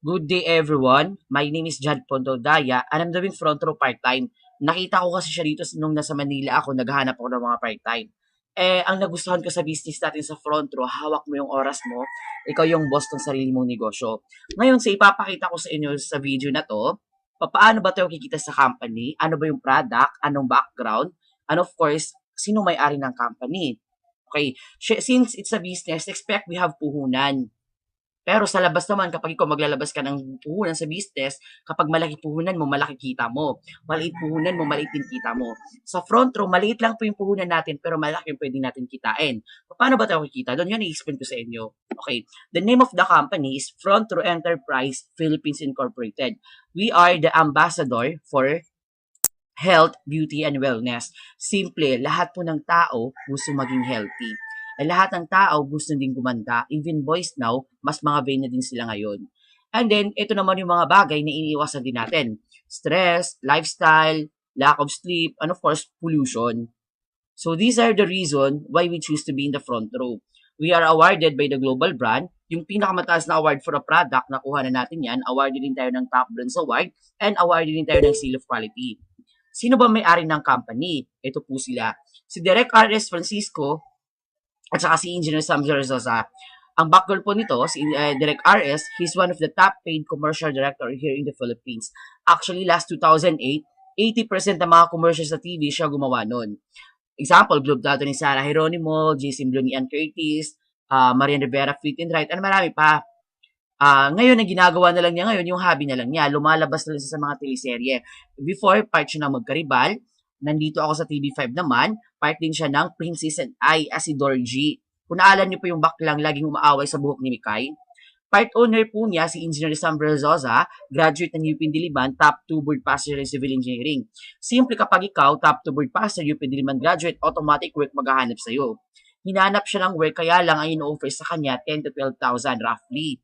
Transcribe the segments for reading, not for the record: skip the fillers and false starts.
Good day everyone. My name is Jad Pondodaya and I'm doing front row part-time. Nakita ko kasi siya dito nung nasa Manila ako, naghahanap ako ng mga part-time. Ang nagustuhan ko sa business natin sa front row, hawak mo yung oras mo, ikaw yung boss ng sarili mong negosyo. Ngayon, sa ipapakita ko sa inyo sa video na to, paano ba tayo kikita sa company, ano ba yung product, anong background, and of course, sino may-ari ng company. Okay, since it's a business, expect we have puhunan. Pero sa labas naman, kapag ikaw maglalabas ka ng puhunan sa business, kapag malaki puhunan mo, malaki kita mo. Maliit puhunan mo, maliit din kita mo. Sa front row, maliit lang po yung puhunan natin, pero malaki yung pwede natin kitain. Paano ba tayo kikita? Doon yun i-explain ko sa inyo. Okay, the name of the company is Front Row Enterprise Philippines Incorporated. We are the ambassador for health, beauty, and wellness. Simple, lahat po ng tao gusto maging healthy. Lahat ng tao gusto din gumanda. Even boys now, mas mga vain na din sila ngayon. And then, ito naman yung mga bagay na iniiwasan din natin. Stress, lifestyle, lack of sleep, and of course, pollution. So these are the reason why we choose to be in the front row. We are awarded by the global brand. Yung pinakamataas na award for a product, nakuha na natin yan. Awarded din tayo ng Top Brands Award and awarded din tayo ng Seal of Quality. Sino ba may-ari ng company? Ito po sila. Si Direk R.S. Francisco at saka si Engineer Sam Zarzosa. Ang background po nito, si Direk R.S., he's one of the top paid commercial director here in the Philippines. Actually, last 2008, 80% ng mga commercials sa TV siya gumawa nun. Example, Globe Dato ni Sarah Geronimo, Jason Blue ni Ann Curtis, Marian Rivera, Fit and Right, at marami pa. Ngayon, ang ginagawa na lang niya ngayon, yung hobby na lang niya. Lumalabas na lang sa mga teleserye. Before, part siya ng Magkaribal. Nandito ako sa TV5 naman. Part din siya ng Princess and I as si Dorji. Kung naalan niyo po yung baklang laging umaaway sa buhok ni Mikay. Part owner po niya si Engineer Sam Berzosa, graduate ng UP Diliman, top 2 board passenger in civil engineering. Simple, kapag ikaw, top 2 board passenger, UP Diliman graduate, automatic work maghahanap sa'yo. Hinanap siya ng work, kaya lang ang ino-offer sa kanya 10 to 12,000 roughly.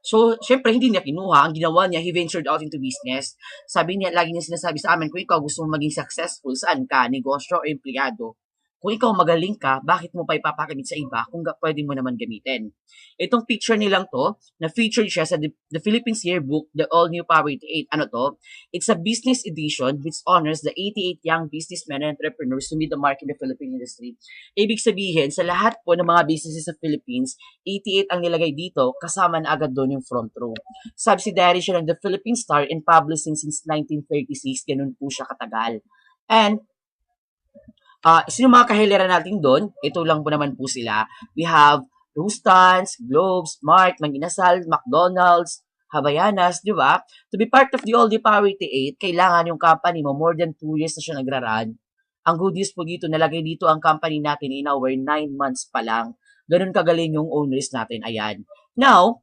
So, syempre, hindi niya kinuha. Ang ginawa niya, he ventured out into business. Sabi niya, lagi niya sinasabi sa amin, kung ikaw gusto mong maging successful, saan ka, negosyo o empleyado, kung ikaw magaling ka, bakit mo pa ipapakamit sa iba kung pwede mo naman gamitin? Itong picture nilang to, na featured siya sa the Philippines Yearbook, the All New Power 88. Ano to? It's a business edition which honors the 88 young businessmen and entrepreneurs who made the mark in the Philippine industry. Ibig sabihin, sa lahat po ng mga businesses sa Philippines, 88 ang nilagay dito, kasama na agad doon yung front row. Subsidiary siya ng the Philippine Star and publishing since 1936, ganun po siya katagal. And sino mga kahilera natin doon? Ito lang po naman po sila. We have Rustans, Globes, Mart, Manginasal, McDonald's, Havaianas, di ba? To be part of the All the Power 88, kailangan yung company mo more than 2 years na siya nagra-run. Ang good news po dito, nalagay dito ang company natin in our 9 months pa lang. Ganun kagaling yung owners natin. Ayan. Now,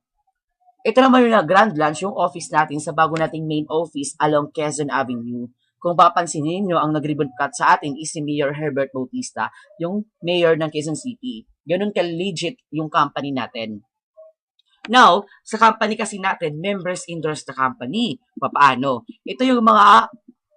ito naman yung grand launch, yung office natin sa bago nating main office along Quezon Avenue. Kung papansinin nyo, ang nag-ribbon cut sa atin is si Mayor Herbert Bautista, yung mayor ng Quezon City. Ganun ka-legit yung company natin. Now, sa company kasi natin, members endorse the company. Paano? Ito yung mga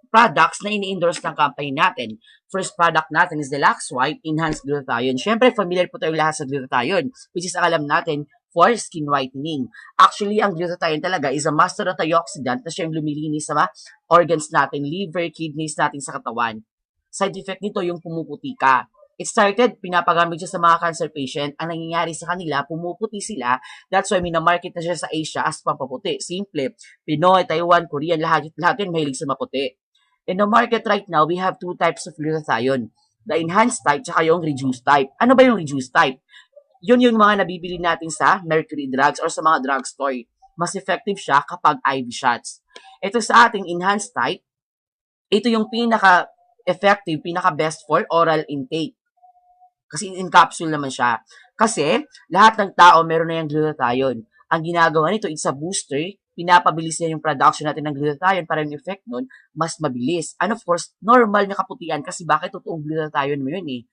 products na ini-endorse ng company natin. First product natin is the Lux White Enhanced Glutathione. Siyempre, familiar po tayong lahat sa glutathione, which is alam natin, for skin whitening. Actually, ang glutathione talaga is a master antioxidant na siyang lumilinis sa mga organs natin, liver, kidneys natin sa katawan. Side effect nito yung pumuputi ka. It started, pinapagamit siya sa mga cancer patient. Ang nangyayari sa kanila, pumuputi sila. That's why minamarket na siya sa Asia as pampaputi. Simple. Pinoy, Taiwan, Korean, lahat yun mahilig sa maputi. In the market right now, we have 2 types of glutathione. The enhanced type, tsaka yung reduced type. Ano ba yung reduced type? Yun yung mga nabibili natin sa Mercury Drugs or sa mga drugstore. Mas effective siya kapag IV shots. Ito sa ating enhanced type, ito yung pinaka-effective, pinaka-best for oral intake. Kasi in capsule naman siya. Kasi lahat ng tao meron na yung glutathione. Ang ginagawa nito, it's a booster. Pinapabilis niya yung production natin ng glutathione para yung effect nun mas mabilis. And of course, normal na kaputian kasi bakit totoong glutathione mo yun eh.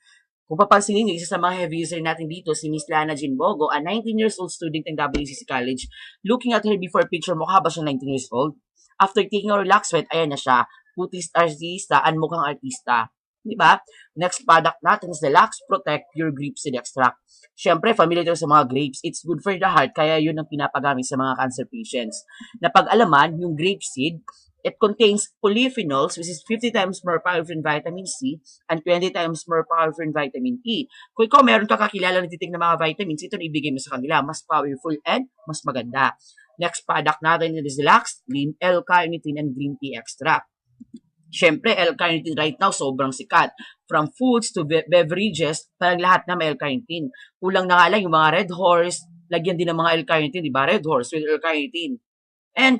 Kung papansinin niyo, isa sa mga heavy user natin dito, si Miss Lana Jinbogo, a 19 years old student ng WCC College. Looking at her before picture, mukha ba siya 19 years old? After taking our Lux Sweat, ayan na siya. Putis artista and mukhang artista. Di ba? Next product natin is the Lux Protect Pure Grape Seed Extract. Siyempre, familiar tayo sa mga grapes. It's good for the heart, kaya yun ang pinapagamit sa mga cancer patients. Napag-alaman, yung grape seed, it contains polyphenols, which is 50 times more powerful in vitamin C and 20 times more powerful in vitamin E. Kung ikaw meron ka kakilala na titig na mga vitamins, ito na ibigay mo sa kanila. Mas powerful and mas maganda. Next product natin is the Lux Green L-Carnitine and Green Tea Extract. Siyempre, L-carnitine right now, sobrang sikat. From foods to beverages, parang lahat na may L-carnitine. Kulang na nga lang yung mga Red Horse, lagyan din ng mga L-carnitine, di ba? Red Horse with L-carnitine. And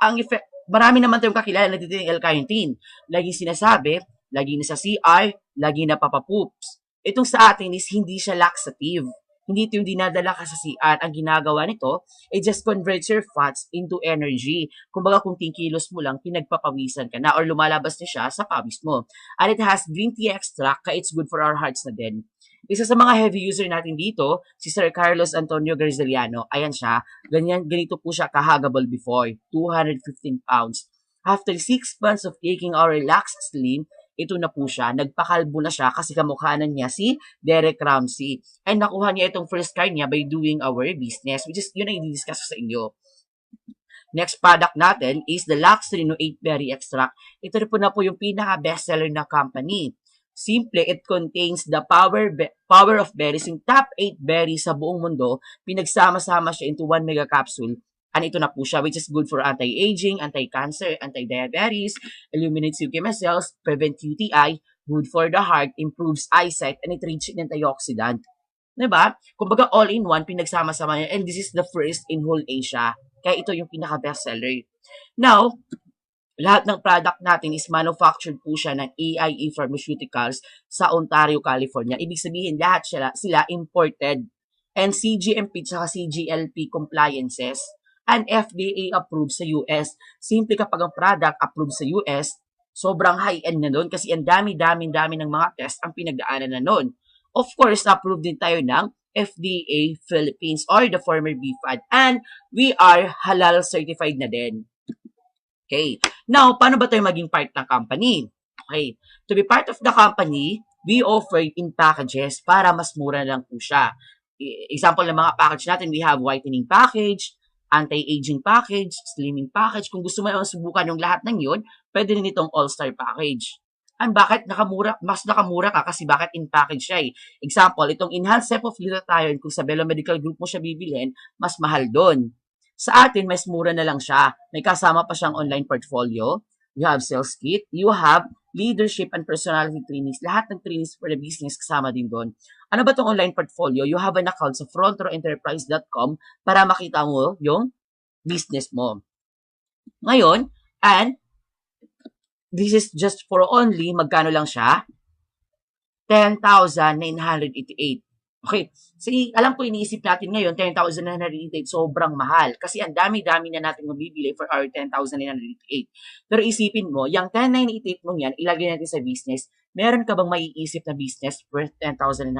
ang effect, marami naman tayong kakilala na titig ng L-carnitine. Laging sinasabi, lagi na sa CR, lagi na papapoops. Itong sa atin is hindi siya laxative. Hindi ito yung dinadala ka sa CR. Ang ginagawa nito, it just converts your fats into energy. Kumbaga kung 10 kilos mo lang, pinagpapawisan ka na or lumalabas na siya sa pawis mo. And it has green tea extract, kaya it's good for our hearts na din. Isa sa mga heavy user natin dito, si Sir Carlos Antonio Garzeliano. Ayan siya. Ganito po siya kahagable before. 215 pounds. After 6 months of taking our Relax Slim, ito na po siya. Nagpakalbo na siya kasi kamukhanan niya si Derek Ramsey. And nakuha niya itong first car niya by doing our business, which is yun ang i-discuss ko sa inyo. Next product natin is the Lux Reno 8 Berry Extract. Ito rin po na po yung pinaka-bestseller na company. Simple, it contains the power of berries, yung top 8 berries sa buong mundo. Pinagsama-sama siya into 1 mega capsule. And ito na po siya, which is good for anti-aging, anti-cancer, anti-diabetes, eliminates leukemia cells, prevent UTI, good for the heart, improves eyesight, and it rich in antioxidant. Diba? Kumbaga all-in-one, pinagsama-sama niya, and this is the first in whole Asia. Kaya ito yung pinaka-bestseller. Now, lahat ng product natin is manufactured po siya ng AIE Pharmaceuticals sa Ontario, California. Ibig sabihin, lahat sila imported and CGMP at CGLP compliances and FDA approved sa US. Simple kapag ang product approved sa US, sobrang high-end na nun kasi ang dami ng mga test ang pinagdaanan na nun. Of course, approved din tayo ng FDA Philippines or the former BFAD and we are halal certified na din. Okay. Now, paano ba tayo maging part ng company? Okay. To be part of the company, we offer in packages para mas mura lang po siya. Example ng mga package natin, we have whitening package, anti-aging package, slimming package. Kung gusto mo yung subukan yung lahat ng yun, pwede rin itong all-star package. And bakit mas nakamura ka? Kasi bakit in package siya eh. Example, itong enhanced step of glutathione, kung sa Bello Medical Group mo siya bibilhin, mas mahal doon. Sa atin, mas mura na lang siya. May kasama pa siyang online portfolio. You have sales kit. You have leadership and personality trainings. Lahat ng trainings for the business kasama din doon. Ano ba itong online portfolio? You have an account sa frontroenterprise.com para makita mo yung business mo. Ngayon, and this is just for only, magkano lang siya? 10,988. Okay, see, alam ko iniisip natin ngayon, 10,988, sobrang mahal. Kasi ang dami-dami na natin mabibili for our 10,988. Pero isipin mo, yung 10,988 mo yan, ilagay natin sa business, meron ka bang maiisip na business worth 10,988?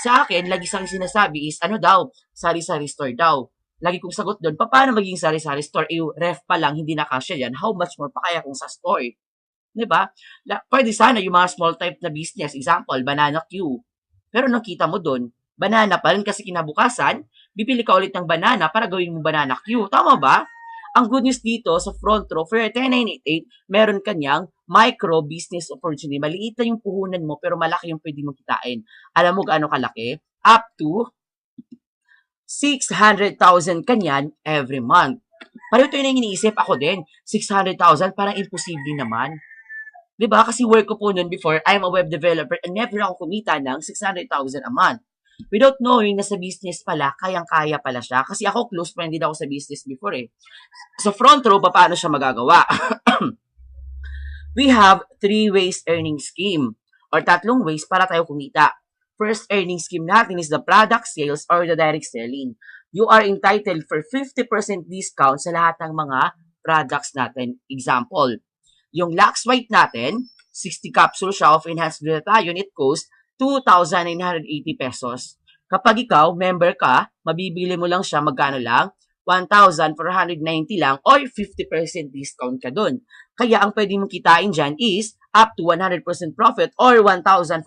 Sa akin, lagi sa akin sinasabi is, ano daw, sari-sari store daw. Lagi kong sagot doon, paano maging sari-sari store? Ref pa lang, hindi na kasya yan. How much more pa kaya kung sa store? Diba? Pwede sana yung mga small type na business. Example, Banana Q. Pero nakita mo doon, banana pa rin kasi kinabukasan, bibili ka ulit ng banana para gawin mo banana Q. Tama ba? Ang good news dito sa front row, for 10,988, meron kanyang micro business opportunity. Maliit na yung puhunan mo, pero malaki yung pwede mo kitain. Alam mo gaano kalaki? Up to 600,000 kanyan every month. Pareho ito yung iniisip ako din. 600,000, parang imposible naman. Diba? Kasi work ko po noon before, I'm a web developer and never ako kumita ng 600,000 a month. Without knowing na sa business pala, kayang-kaya pala siya. Kasi ako, close friend din ako sa business before eh. Sa front row, paano siya magagawa? We have 3 ways earning scheme or 3 ways para tayo kumita. First earning scheme natin is the product sales or the direct selling. You are entitled for 50% discount sa lahat ng mga products natin. Example, yung Lux White natin, 60 capsules siya of enhanced glutathione, it costs 2,980 pesos. Kapag ikaw, member ka, mabibili mo lang siya, magkano lang? 1,490 lang or 50% discount ka dun. Kaya ang pwede mong kitain dyan is up to 100% profit or 1,490.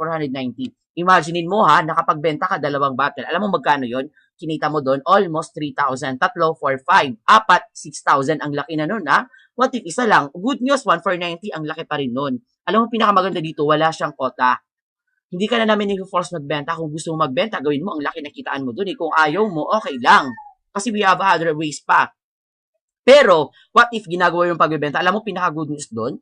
Imaginein mo ha, nakapagbenta ka dalawang bottle. Alam mo magkano yon? Kinita mo doon, almost 3,000. Tatlo, 4, 5. Apat, 6,000. Ang laki na nun ha. What if isa lang? Good news, 1,490. Ang laki pa rin nun. Alam mo, pinakamaganda dito, wala siyang kota. Hindi ka na namin i-force magbenta. Kung gusto mo magbenta, gawin mo. Ang laki na kitaan mo doon. Kung ayaw mo, okay lang. Kasi we have other ways pa. Pero, what if ginagawa yung pagbebenta? Alam mo, pinaka-good news doon?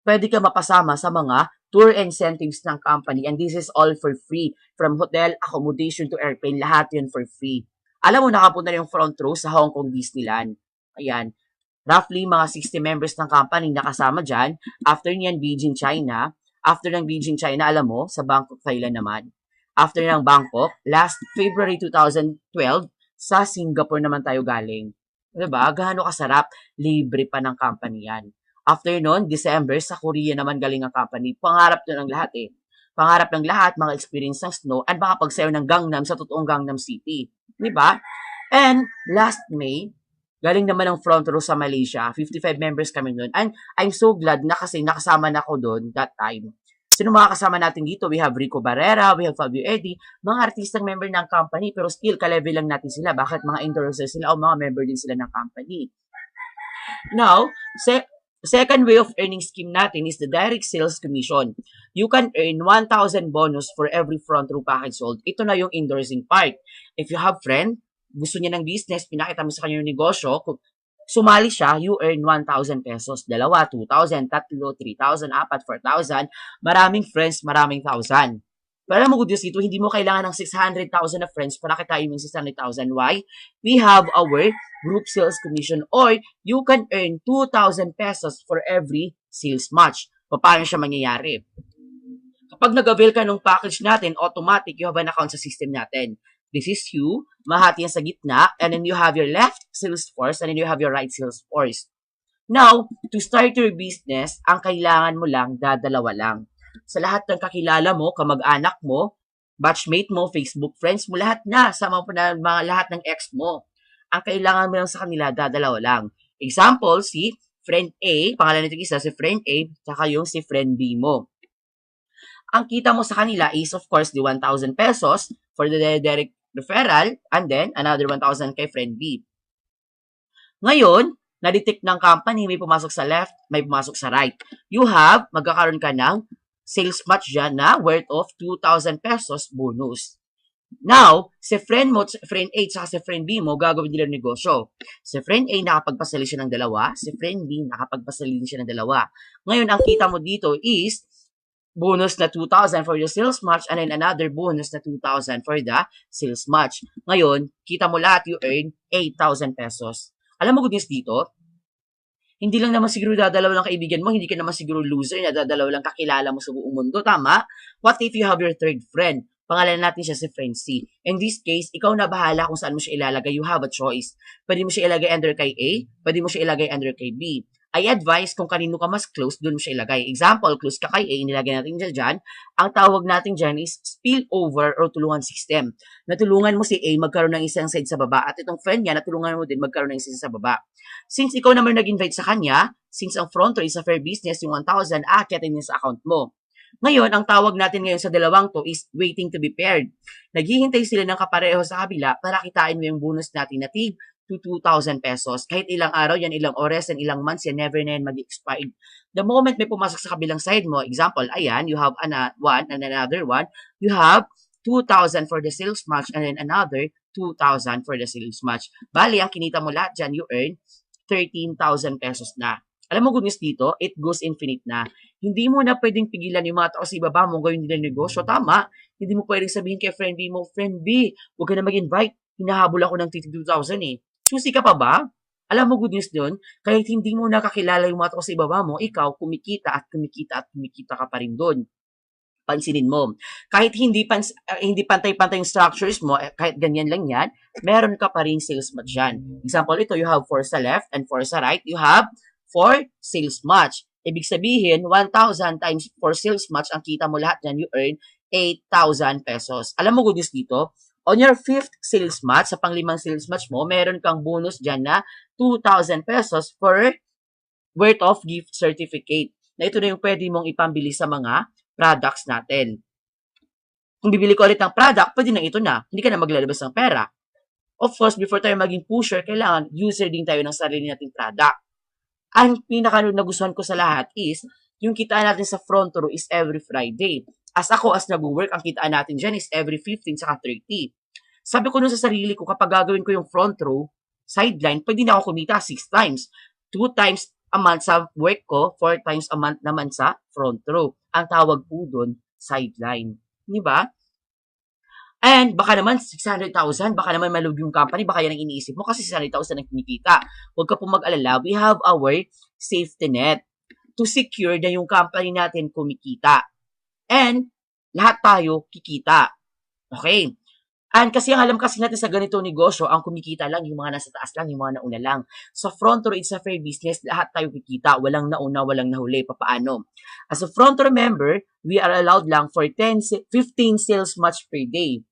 Pwede ka mapasama sa mga tour incentives ng company, and this is all for free. From hotel, accommodation to airplane, lahat yun for free. Alam mo, nakapunta na yung front row sa Hong Kong Disneyland. Ayan. Roughly, mga 60 members ng company nakasama dyan. After niyan, Beijing, China. After ng Beijing, China, alam mo, sa Bangkok, Thailand naman. After ng Bangkok, last February 2012, sa Singapore naman tayo galing. Diba? Gaano kasarap, libre pa ng company yan. After nun, December, sa Korea naman galing ang company. Pangarap to ng lahat eh. Pangarap ng lahat, mga experience ng snow, at makapagsayo ng Gangnam sa totoong Gangnam City. Diba? And last May, galing naman ng front row sa Malaysia. 55 members kami nun. And I'm so glad na kasi nakasama na ako doon that time. Sino mga kasama natin dito? We have Rico Barrera, we have Fabio Eddie, mga artistang member ng company, pero still, ka-level lang natin sila. Bakit? Mga endorsers sila o mga member din sila ng company. Now, second way of earning scheme natin is the direct sales commission. You can earn 1,000 bonus for every front row package sold. Ito na yung endorsing part. If you have friend, gusto niya ng business, pinakita mo sa kanya yung negosyo, sumali siya, you earn 1,000 pesos. Dalawa, 2,000, tatlo, 3,000, apat, 4,000. Maraming friends, maraming thousand. Pero alam mo, good news dito, hindi mo kailangan ng 600,000 na friends para kitain mo yung 600,000. Why? We have our group sales commission or you can earn 2,000 pesos for every sales match. Paano siya mangyayari? Kapag nag-avail ka ng package natin, automatic you have an account sa system natin. This is you, mahati yan sa gitna, and then you have your left sales force, and then you have your right sales force. Now, to start your business, ang kailangan mo lang, dadalawa lang. Sa lahat ng kakilala mo, kamag-anak mo, batchmate mo, Facebook friends mo, lahat na, sa mga lahat ng ex mo. Ang kailangan mo lang sa kanila, dadalawa lang. Example, si friend A, pangalan nito isa, si friend A, saka yung si friend B mo. Ang kita mo sa kanila is, of course, the 1,000 pesos for the direct referral, and then another 1,000 kay friend B. Ngayon, na-detect ng company, may pumasok sa left, may pumasok sa right. You have, magkakaroon ka ng sales match dyan na worth of 2,000 pesos bonus. Now, si friend mo, friend A, at si friend B mo, gagawin nila negosyo. Si friend A, nakapagpasali siya ng dalawa. Si friend B, nakapagpasali siya ng dalawa. Ngayon, ang kita mo dito is, bonus na 2,000 for the sales match and then another bonus na 2,000 for the sales match. Ngayon, kita mo lahat, you earn 8,000 pesos. Alam mo, good news dito, hindi lang naman siguro dadalaw lang kaibigan mo, hindi ka naman siguro loser na dadalaw lang kakilala mo sa buong mundo, tama? What if you have your third friend? Pangalan natin siya si friend C. In this case, ikaw na bahala kung saan mo siya ilalagay. You have a choice. Pwede mo siya ilagay under kay A, pwede mo siya ilagay under kay B. I advise kung kanino ka mas close, doon mo siya ilagay. Example, close ka kay A, nilagay natin dyan. Ang tawag natin dyan is spillover or tulungan system. Natulungan mo si A magkaroon ng isang side sa baba at itong friend niya, natulungan mo din magkaroon ng isang sa baba. Since ikaw naman nag-invite sa kanya, since ang front row is a fair business, yung 1,000, aakitin niya sa account mo. Ngayon, ang tawag natin ngayon sa dalawang to is waiting to be paired. Naghihintay sila ng kapareho sa kabila para kitain mo yung bonus natin na tig to 2,000 pesos. Kahit ilang araw yan, ilang oras, and ilang months yan, never na yan mag-expired. The moment may pumasok sa kabilang side mo, example, ayan, you have one and another one, you have 2,000 for the sales match and then another 2,000 for the sales match. Bali, ang kinita mo lahat dyan, you earn 13,000 pesos na. Alam mo, good news dito, it goes infinite na. Hindi mo na pwedeng pigilan yung mga tao sa ibaba mo gawin nila negosyo. Tama, hindi mo pwedeng sabihin kay friend B mo, friend B, huwag ka na mag-invite. Hinahabol ako ng 2,000 eh. Susi ka pa ba? Alam mo, good news doon, kahit hindi mo nakakilala yung mga tao sa ibaba mo, ikaw kumikita at kumikita at kumikita ka pa rin doon. Pansinin mo. Kahit hindi pantay-pantay yung structures mo, kahit ganyan lang yan, meron ka pa rin sales match dyan. Example, ito, you have 4 sa left and 4 sa right. You have 4 sales match. Ibig sabihin, 1,000 times 4 sales match, ang kita mo lahat dyan, you earn 8,000 pesos. Alam mo, good news dito, on your 5th sales match, sa pang-limang sales match mo, meron kang bonus dyan na 2,000 pesos for worth of gift certificate. na ito na yung pwede mong ipambili sa mga products natin. Kung bibili ko ulit ng product, pwede na ito na. Hindi ka na maglalabas ng pera. Of course, before tayo maging pusher, kailangan user din tayo ng sarili nating product. Ang pinaka-nagustuhan ko sa lahat is, yung kitaan natin sa front row is every Friday. As ako, as nag-work, ang kitaan natin dyan is every 15 saka 30. Sabi ko nun sa sarili ko, kapag gagawin ko yung front row, sideline, pwede na ako kumita 6 times. 2 times a month sa work ko, 4 times a month naman sa front row. Ang tawag po dun, sideline. Di ba? And baka naman 600,000, baka naman malug yung company, baka yan ang iniisip mo kasi 600,000 ang kinikita. Huwag ka po mag-alala, we have our safety net to secure na yung company natin kumikita. And lahat tayo kikita. Okay? And kasi ang alam kasi natin sa ganito negosyo, ang kumikita lang yung mga nasa taas lang, yung mga nauna lang. Sa front row, it's a fair business, lahat tayo kikita. Walang nauna, walang nahuli. Papaano? As a front row member, we are allowed lang for 15 sales match per day.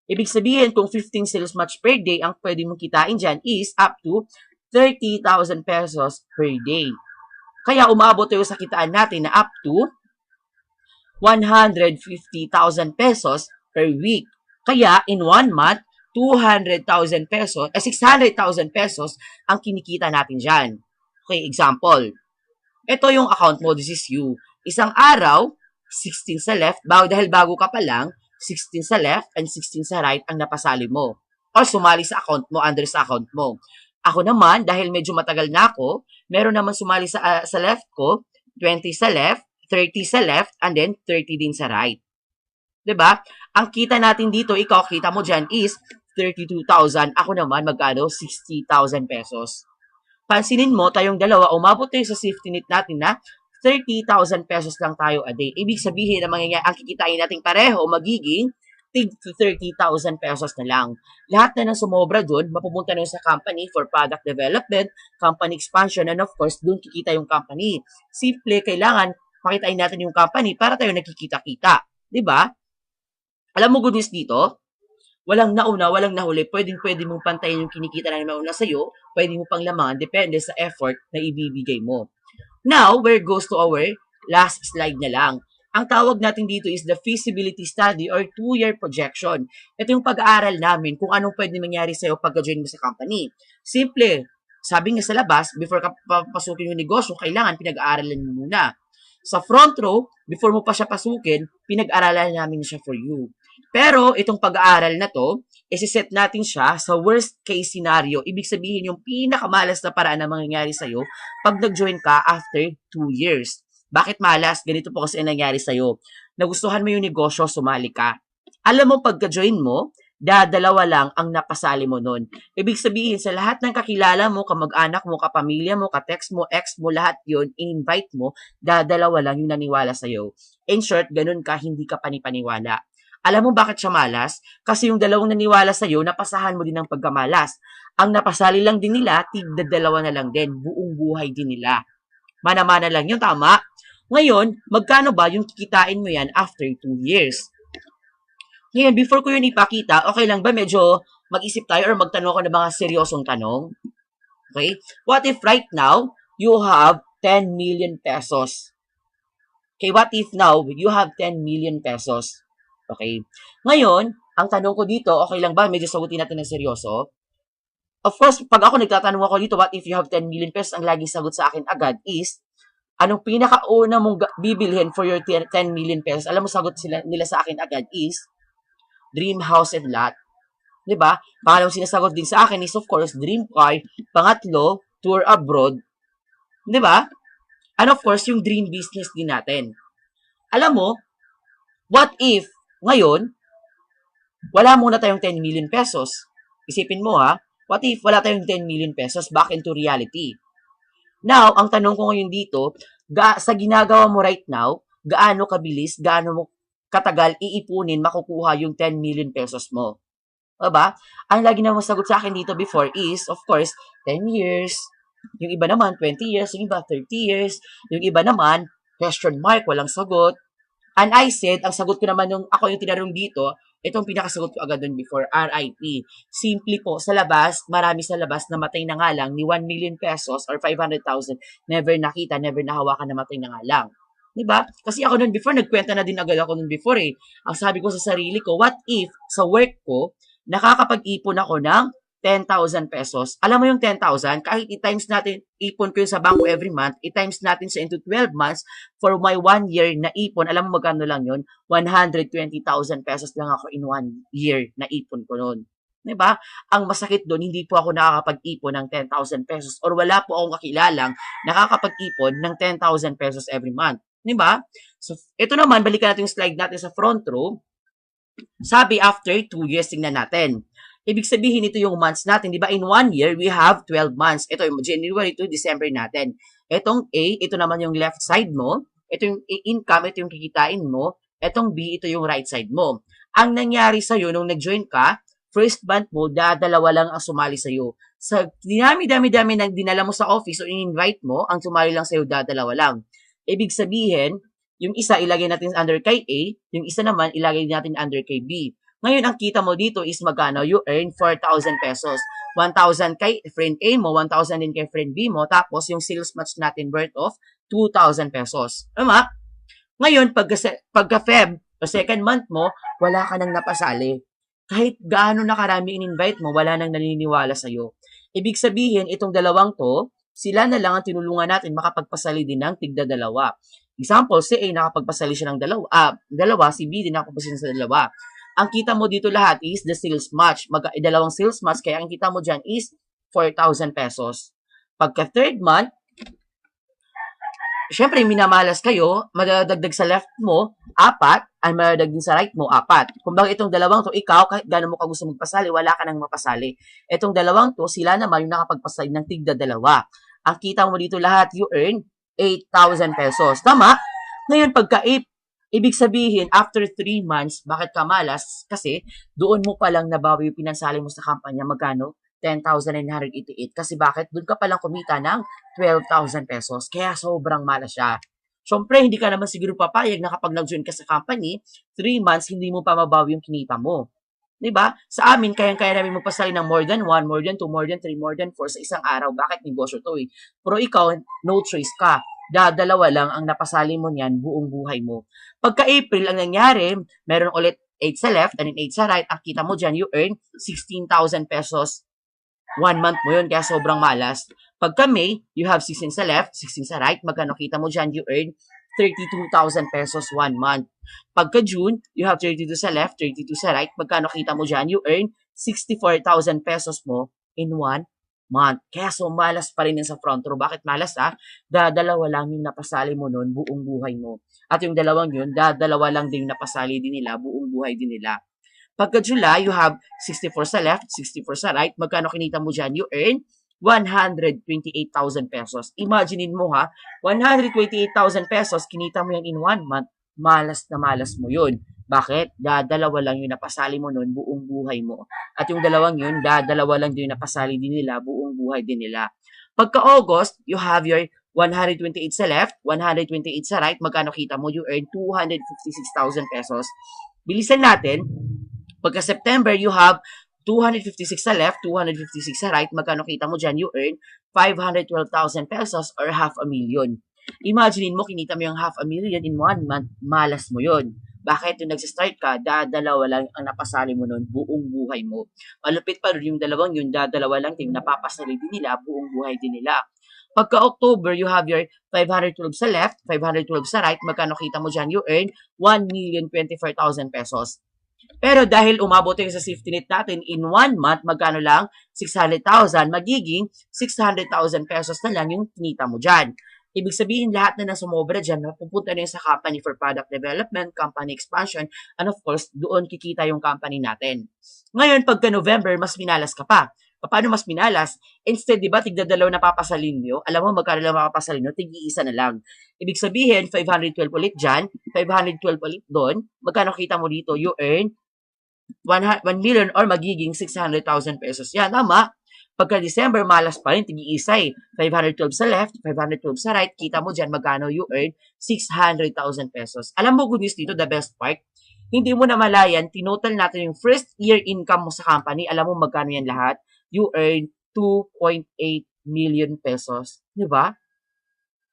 Ibig sabihin, kung 15 sales match per day, ang pwede mong kitain dyan is up to 30,000 pesos per day. Kaya umabot tayo sa kitaan natin na up to 150,000 pesos per week. Kaya, in 1 month, 200,000 pesos, 600,000 pesos ang kinikita natin dyan. Okay, example. Ito yung account mo, this is you. Isang araw, 16 sa left, dahil bago ka pa lang, 16 sa left and 16 sa right ang napasali mo. Or sumali sa account mo, under sa account mo. Ako naman, dahil medyo matagal na ako, meron naman sumali sa left ko, 20 sa left, 30 sa left, and then 30 din sa right. 'Di ba? Ang kita natin dito, ikaw kita mo diyan is 32,000. Ako naman magkano? 60,000 pesos. Pansinin mo, tayong dalawa, umabot tayo sa safety net natin na 30,000 pesos lang tayo a day. Ibig sabihin na mangyayari, ang kikitain natin pareho magiging tig 30,000 pesos na lang. Lahat na ng sumobra doon, mapupunta na sa company for product development, company expansion, and of course, doon kikita yung company. Simple, kailangan makitain natin yung company para tayo nakikita-kita. 'Di ba? Alam mo good news dito? Walang nauna, walang nahuli. Pwede mong pantayin yung kinikita na nauna sa'yo. Pwede mo pang lamangan. Depende sa effort na ibibigay mo. Now, where goes to our last slide na lang. Ang tawag natin dito is the feasibility study or 2-year projection. Ito yung pag-aaral namin kung anong pwede mangyari sa'yo pagka-join mo sa company. Simple. Sabi nga sa labas, before ka papasukin yung negosyo, kailangan pinag-aaralan mo muna. Sa front row, before mo pa siya pasukin, pinag-aralan namin siya for you. Pero itong pag-aaral na to, isi-set natin siya sa worst case scenario. Ibig sabihin yung pinakamalas na paraan na mangyayari sa'yo pag nag-join ka after 2 years. Bakit malas? Ganito po kasi ang nangyari sa'yo. Nagustuhan mo yung negosyo, sumali ka. Alam mo, pagka-join mo, dadalawa lang ang napasali mo nun. Ibig sabihin, sa lahat ng kakilala mo, kamag-anak mo, kapamilya mo, ka-text mo, ex mo, lahat yun, in-invite mo, dadalawa lang yung naniwala sa'yo. In short, ganun ka, hindi ka panipaniwala. Alam mo bakit siya malas? Kasi yung dalawang naniwala sa'yo, napasahan mo din ng pagkamalas. Ang napasali lang din nila, tigda-dalawa na lang din. Buong buhay din nila. Mana-mana lang yun, tama? Ngayon, magkano ba yung kikitain mo yan after 2 years? Ngayon, before ko yun ipakita, okay lang ba medyo mag-isip tayo or magtanong ako ng mga seryosong tanong? Okay? What if right now, you have 10 million pesos? Okay, what if now, you have 10 million pesos? Okay. Ngayon, ang tanong ko dito, okay lang ba? Medyo sagutin natin ng seryoso. Of course, pag ako nagtatanong ako dito, what if you have 10 million pesos, ang laging sagot sa akin agad is, anong pinakauna mong bibilhin for your 10 million pesos? Alam mo, sagot nila sa akin agad is, dream house and lot. Diba? Pangalawang sinasagot din sa akin is, of course, dream car. Pangatlo, tour abroad. Diba? And of course, yung dream business din natin. Alam mo, what if ngayon, wala muna tayong 10 million pesos. Isipin mo ha, what if wala tayong 10 million pesos back into reality? Now, ang tanong ko ngayon dito, sa ginagawa mo right now, gaano kabilis, gaano mo katagal iipunin makukuha yung 10 million pesos mo? Diba? Ang lagi na masagot sa akin dito before is, of course, 10 years. Yung iba naman, 20 years. Yung iba, 30 years. Yung iba naman, question mark, walang sagot. And I said, ang sagot ko naman yung ako yung tinanong dito, Itong pinakasagot ko agad dun before, RIP. Simple po, sa labas, marami sa labas namatay na nga lang ni 1 million pesos or 500,000, never nakita, never nahawakan, namatay na nga lang. Diba? Kasi ako nun before, nagkwenta na din agad ako nun before eh. Ang sabi ko sa sarili ko, what if sa work ko, nakakapag-ipon ako ng 10,000 pesos. Alam mo yung 10,000, kahit i-times natin, ipon ko yun sa bangko every month, i-times natin siya into 12 months, for my 1 year na ipon, alam mo magkano lang yun? 120,000 pesos lang ako in 1 year na ipon ko nun. Diba? Ang masakit doon, hindi po ako nakakapag-ipon ng 10,000 pesos or wala po akong kakilalang nakakapag-ipon ng 10,000 pesos every month. Diba? So, ito naman, balikan natin yung slide natin sa front row. Sabi, after 2 years, tingnan natin. Ibig sabihin, ito yung months natin. Di ba? In 1 year, we have 12 months. Ito yung January to December natin. Itong A, ito naman yung left side mo. Ito yung income, ito yung kikitain mo. Itong B, ito yung right side mo. Ang nangyari sa'yo nung nag-join ka, first month mo, dalawa lang ang sumali sa'yo. Sa dinami-dami nang dinala mo sa office o in-invite mo, ang sumali lang sa'yo, dalawa lang. Ibig sabihin, yung isa ilagay natin under kay A, yung isa naman ilagay natin under kay B. Ngayon, ang kita mo dito is magkano? You earn 4,000 pesos. 1,000 kay friend A mo, 1,000 din kay friend B mo, tapos yung sales match natin worth of 2,000 pesos. Tama? Ngayon, pagka-Feb, o second month mo, wala ka nang napasali. Kahit gaano na karami in-invite mo, wala nang naniniwala sa'yo. Ibig sabihin, itong dalawang to, sila na lang ang tinulungan natin makapagpasali din ng tigda-dalawa. Example, si A nakapagpasali siya ng dalawa, si B din nakapagpasali sa dalawa. Ang kita mo dito lahat is the sales match. Dalawang sales match, kaya ang kita mo dyan is 4,000 pesos. Pagka third month, syempre, minamalas kayo, madadagdag sa left mo, 4, ay madadagdag din sa right mo, 4. Kung bakit itong dalawang to, ikaw, kahit gano'n mo ka gusto magpasali, wala ka nang mapasali. Itong dalawang to, sila naman yung nakapagpasali ng tigda-dalawa. Ang kita mo dito lahat, you earn 8,000 pesos. Tama? Ngayon, pagka-8, ibig sabihin, after 3 months, bakit ka malas? Kasi, doon mo palang nabawi yung pinansali mo sa kampanya, magkano? 10,988. Kasi bakit? Doon ka palang kumita ng 12,000 pesos. Kaya sobrang malas siya. Siyempre, hindi ka naman siguro papayag na kapag nag-join ka sa company, 3 months, hindi mo pa mabawi yung kinita mo. Diba? Sa amin, kayang-kaya namin magpasali ng more than 1, more than 2, more than 3, more than 4 sa isang araw. Bakit negosyo to eh? Pero ikaw, no choice ka. Dalawa lang ang napasali mo niyan buong buhay mo. Pagka-April, ang nangyari, meron ulit 8 sa left and 8 sa right. Ang kita mo dyan, you earn 16,000 pesos 1 month mo yun, kaya sobrang malas. Pagka May, you have 16 sa left, 16 sa right. Magkano kita mo dyan, you earn 32,000 pesos 1 month. Pagka June, you have 32 sa left, 32 sa right. Magkano kita mo dyan, you earn 64,000 pesos mo in 1 month. Kaya so malas pa rin yan sa front row. Bakit malas dalawa lang yung napasali mo nun buong buhay mo. At yung dalawang yun, dalawa lang din yung napasali din nila buong buhay din nila. Pagka July, you have 64 sa left, 64 sa right. Magkano kinita mo dyan? You earn 128,000 pesos. Imaginein mo 128,000 pesos, kinita mo yan in 1 month, malas na malas mo yun. Bakit? Dalawa lang yung napasali mo nun buong buhay mo. At yung dalawang yun, dalawa lang din yung napasali din nila buong buhay din nila. Pagka August, you have your 128 sa left, 128 sa right. Magkano kita mo? You earn 256,000 pesos. Bilisan natin. Pagka September, you have 256 sa left, 256 sa right. Magkano kita mo dyan? You earn 512,000 pesos or 500,000. Imagine mo, kinita mo yung 500,000 in 1 month, malas mo yun. Bakit? Yung nagsistart ka, dalawa lang ang napasali mo nun buong buhay mo. Malupit pa rin yung dalawang yun, dalawa lang yung napapasali din nila buong buhay din nila. Pagka October, you have your 512 sa left, 512 sa right. Magkano kita mo dyan? You earn 1,024,000 pesos. Pero dahil umabot yung sa safety net natin in 1 month, magkano lang? 600,000, magiging 600,000 pesos na lang yung kinita mo dyan. Ibig sabihin, lahat na sumobra dyan, pupunta na yun sa company for product development, company expansion, and of course, doon kikita yung company natin. Ngayon, pagka November, mas minalas ka pa. Paano mas minalas? Instead, di ba, tigdadalaw na papasalin nyo? Alam mo, magkano lang mapapasalin nyo? Tig-iisa na lang. Ibig sabihin, 512 ulit dyan, 512 ulit doon, magkano kita mo dito? You earn 1 million or magiging 600,000 pesos. Yan, tama. Pagka December, malas pa rin, tig-iisa 512 sa left, 512 sa right, kita mo dyan, magkano you earn 600,000 pesos. Alam mo, good news dito, the best part, Hindi mo namalayan, tinotal natin yung first year income mo sa company. Alam mo magkano yan lahat? You earn 2.8 million pesos. Di ba?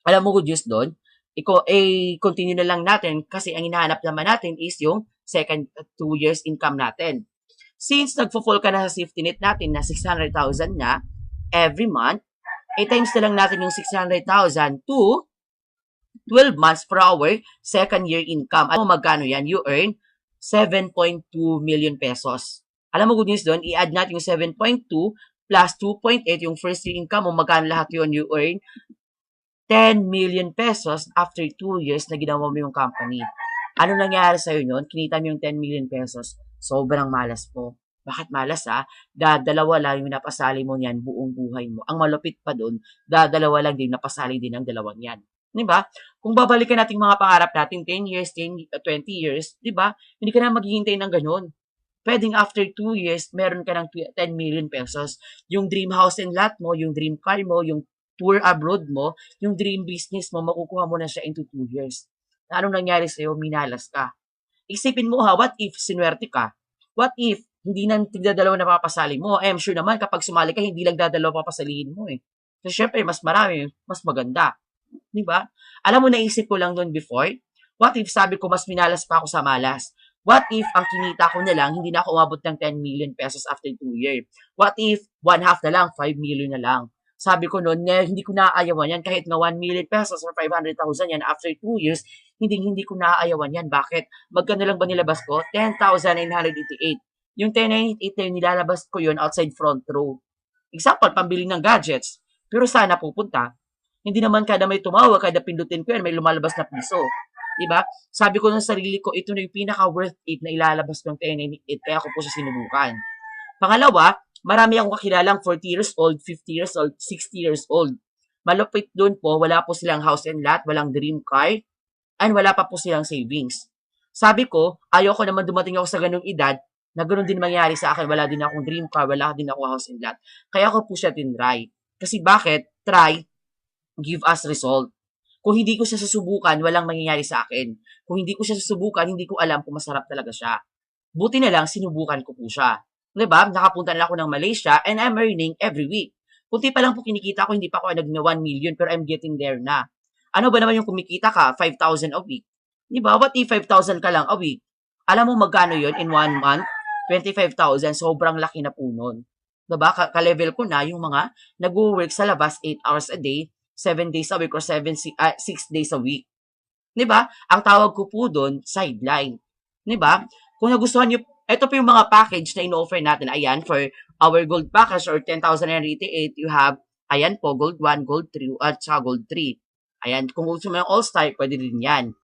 Alam mo good news doon? Continue na lang natin kasi ang hinahanap naman natin is yung second 2 years income natin. Since nagfo-fall ka na sa safety net natin na 600,000 na every month, times na lang natin yung 600,000 to 12 months per hour, second year income. Alam mo magkano yan? You earn 7.2 million pesos. Alam mo good news doon, i-add natin yung 7.2 plus 2.8 yung first year income mo, magkano lahat yun? You earn 10 million pesos after 2 years na ginawa mo yung company. Ano nangyari sa'yo nun? Kinita mo yung 10 million pesos. Sobrang malas po. Bakit malas Dadalawa lang yung napasali mo niyan buong buhay mo. Ang malupit pa doon, dadalawa lang din napasali din ang dalawang yan. Diba? Kung babalikan natin mga pangarap natin, 10 years, 20 years, diba? Hindi ka na maghihintay ng ganun. Pwedeng after 2 years, meron ka ng 10 million pesos. Yung dream house and lot mo, yung dream car mo, yung tour abroad mo, yung dream business mo, makukuha mo na siya into 2 years. Na anong nangyari sa'yo? Minalas ka. Isipin mo what if sinuwerte ka? What if hindi na tigdadalawa na papasali mo? I'm sure naman kapag sumali ka, hindi lang dadalawa papasalihin mo eh. Kasi syempre, mas marami, mas maganda. Diba? Alam mo, naisip ko lang doon before, what if sabi ko mas minalas pa ako sa malas? What if ang kinita ko na lang, hindi na ako umabot ng 10 million pesos after 2 years? What if 1/2 na lang, 5 million na lang? Sabi ko noon, hindi ko naaayawan yan kahit nga 1 million pesos or 500,000 yan after 2 years, hindi ko naaayawan yan. Bakit? Magkano lang ba nilabas ko? 10,988. Yung 10,988 na yun, nilalabas ko yun outside front row. Example, pambili ng gadgets. Pero sana pupunta, hindi naman kada may tumawag, kada pindutin ko yan, may lumalabas na piso. Diba? Sabi ko ng sarili ko, ito na yung pinaka-worth it na ilalabas ko ng 1098, kaya ako po siya sinubukan. Pangalawa, marami akong kakilalang 40 years old, 50 years old, 60 years old. Malupit doon po, wala po silang house and lot, walang dream car, and wala pa po silang savings. Sabi ko, ayoko naman dumating ako sa ganung edad, na ganun din mangyari sa akin, wala din akong dream car, wala din ako house and lot. Kaya ako po siya tinry. Kasi bakit? Try, give us result. Kung hindi ko siya susubukan, walang mangyayari sa akin. Kung hindi ko siya susubukan, hindi ko alam kung masarap talaga siya. Buti na lang, sinubukan ko po siya. Diba? Nakapunta na ako ng Malaysia and I'm earning every week. Kunti pa lang po kinikita ko, hindi pa ako nag 1 million pero I'm getting there na. Ano ba naman yung kumikita ka? 5,000 a week. Diba? What if 5,000 ka lang a week? Alam mo magkano yun in 1 month? 25,000. Sobrang laki na po nun. Diba? Ka-level ko na yung mga nag-work sa labas 8 hours a day, 7 days a week or 6 days a week. 'Di ba? Ang tawag ko po doon, sideline. 'Di ba? Kung nagustuhan niyo, ito po yung mga package na ino-offer natin. Ayan, for our gold package or 10,088, you have, ayan po, gold 1, gold 3, at saka gold 3. Ayan, kung gusto mo yung all-star, pwede din yan.